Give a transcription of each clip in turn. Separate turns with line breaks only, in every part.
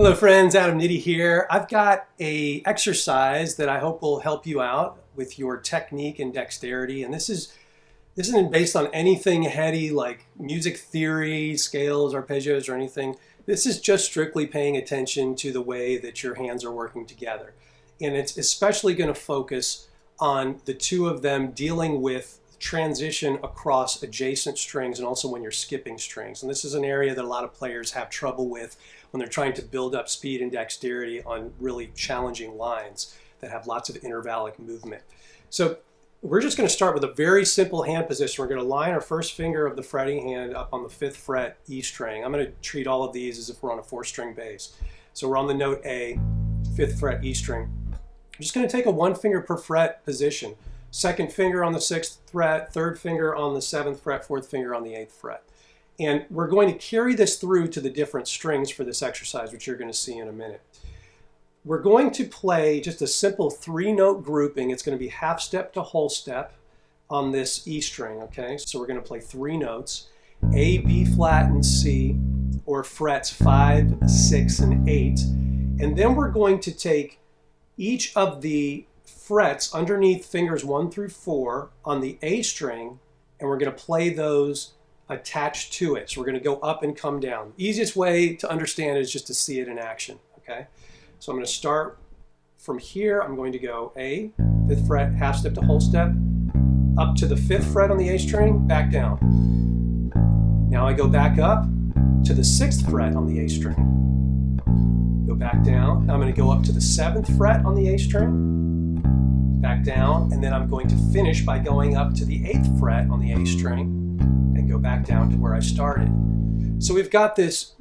Hello friends, Adam Nitti here. I've got a exercise that I hope will help you out with your technique and dexterity. And this isn't based on anything heady like music theory, scales, arpeggios, or anything. This is just strictly paying attention to the way that your hands are working together. And it's especially going to focus on the two of them dealing with transition across adjacent strings and also when you're skipping strings. And this is an area that a lot of players have trouble with when they're trying to build up speed and dexterity on really challenging lines that have lots of intervallic movement. So we're just going to start with a very simple hand position. We're going to line our first finger of the fretting hand up on the 5th fret E string. I'm going to treat all of these as if we're on a 4-string bass. So we're on the note A, 5th fret E string. I'm just going to take a 1 finger per fret position. 2nd finger on the 6th fret, 3rd finger on the 7th fret, 4th finger on the 8th fret. And we're going to carry this through to the different strings for this exercise, which you're going to see in a minute. We're going to play just a simple 3-note grouping. It's going to be half step to whole step on this E string, okay? So we're going to play 3 notes, A, B flat, and C, or frets 5, 6, and 8. And then we're going to take each of the frets underneath fingers 1 through 4 on the A string, and we're going to play those attached to it. So we're going to go up and come down. The easiest way to understand it is just to see it in action, okay? So I'm going to start from here. I'm going to go A, 5th fret, half step to whole step, up to the 5th fret on the A string, back down. Now I go back up to the 6th fret on the A string. Go back down. Now I'm going to go up to the 7th fret on the A string, back down, and then I'm going to finish by going up to the 8th fret on the A string and go back down to where I started. So we've got this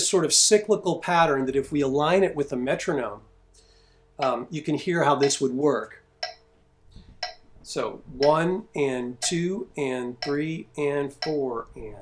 sort of cyclical pattern that if we align it with a metronome, you can hear how this would work. So 1 and 2 and 3 and 4 and.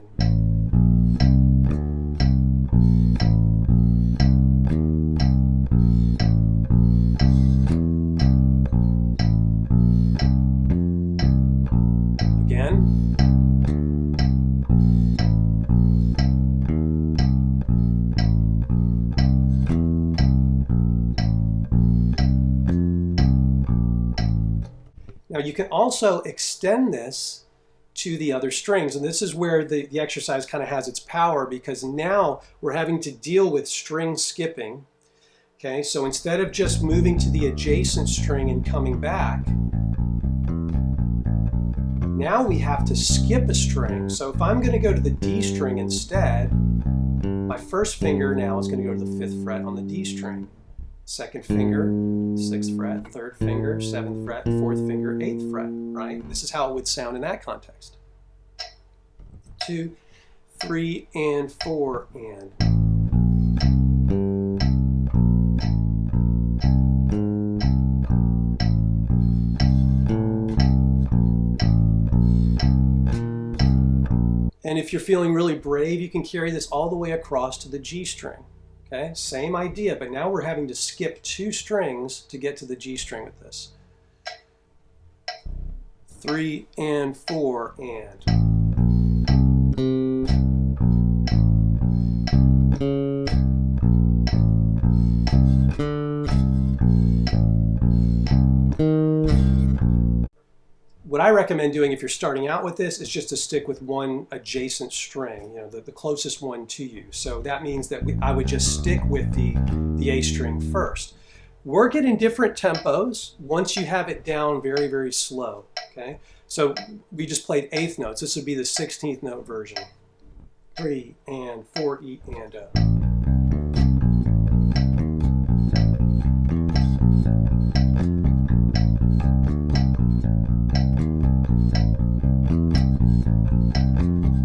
Now you can also extend this to the other strings, and this is where the exercise kind of has its power, because now we're having to deal with string skipping. Okay, so instead of just moving to the adjacent string and coming back, now we have to skip a string. So if I'm going to go to the D string instead, my first finger now is going to go to the 5th fret on the D string. 2nd finger, 6th fret, 3rd finger, 7th fret, 4th finger, 8th fret, right? This is how it would sound in that context. 2, 3, and 4, and. And if you're feeling really brave, you can carry this all the way across to the G string. Okay, same idea, but now we're having to skip 2 strings to get to the G string with this. 3 and 4 and. What I recommend doing if you're starting out with this is just to stick with one adjacent string, you know, the closest one to you. So that means that I would just stick with the A string first. Work it in different tempos once you have it down very, very slow, okay? So we just played 8th notes. This would be the 16th note version. 3 and 4, E and O.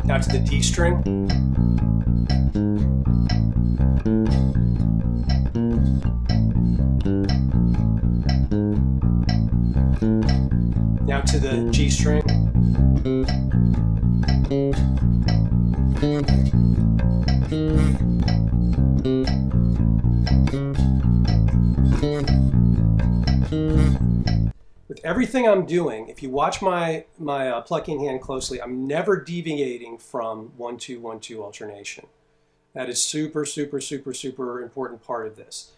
Now to the D string. Now to the G string. With everything I'm doing, if you watch my plucking hand closely, I'm never deviating from 1-2-1-2 alternation. That is super, super, super, super important part of this.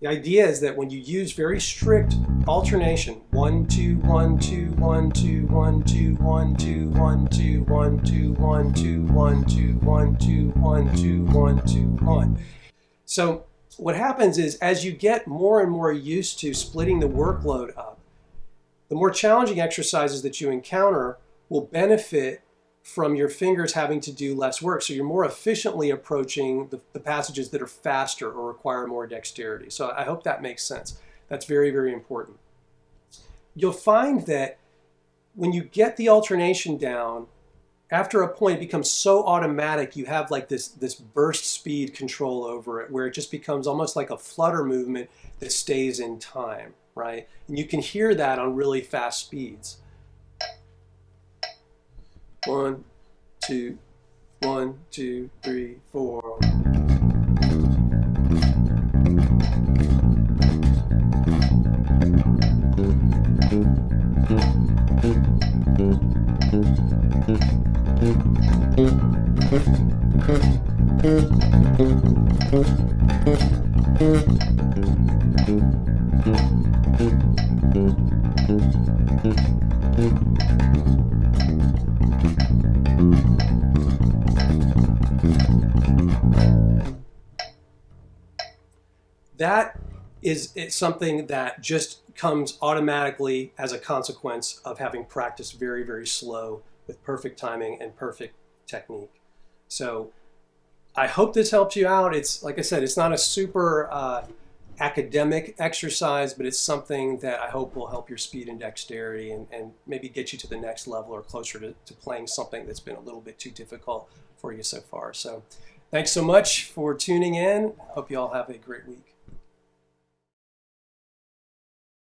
The idea is that when you use very strict alternation, 1, 2, 1, 2, 1, 2, 1, 2, 1, 2, 1, 2, 1, 2, 1, 2, 1, 2, 1, 2, 1, 2, 1, 2, 1. So what happens is as you get more and more used to splitting the workload up, the more challenging exercises that you encounter will benefit from your fingers having to do less work. So you're more efficiently approaching the passages that are faster or require more dexterity. So I hope that makes sense. That's very, very important. You'll find that when you get the alternation down, after a point it becomes so automatic, you have like this burst speed control over it where it just becomes almost like a flutter movement that stays in time, right? And you can hear that on really fast speeds. 1, 2, 1, 2, 3, 4. That is something that just comes automatically as a consequence of having practiced very, very slow with perfect timing and perfect technique. So I hope this helps you out. It's, like I said, it's not a super academic exercise, but it's something that I hope will help your speed and dexterity and maybe get you to the next level or closer to playing something that's been a little bit too difficult for you so far. So thanks so much for tuning in. Hope you all have a great week.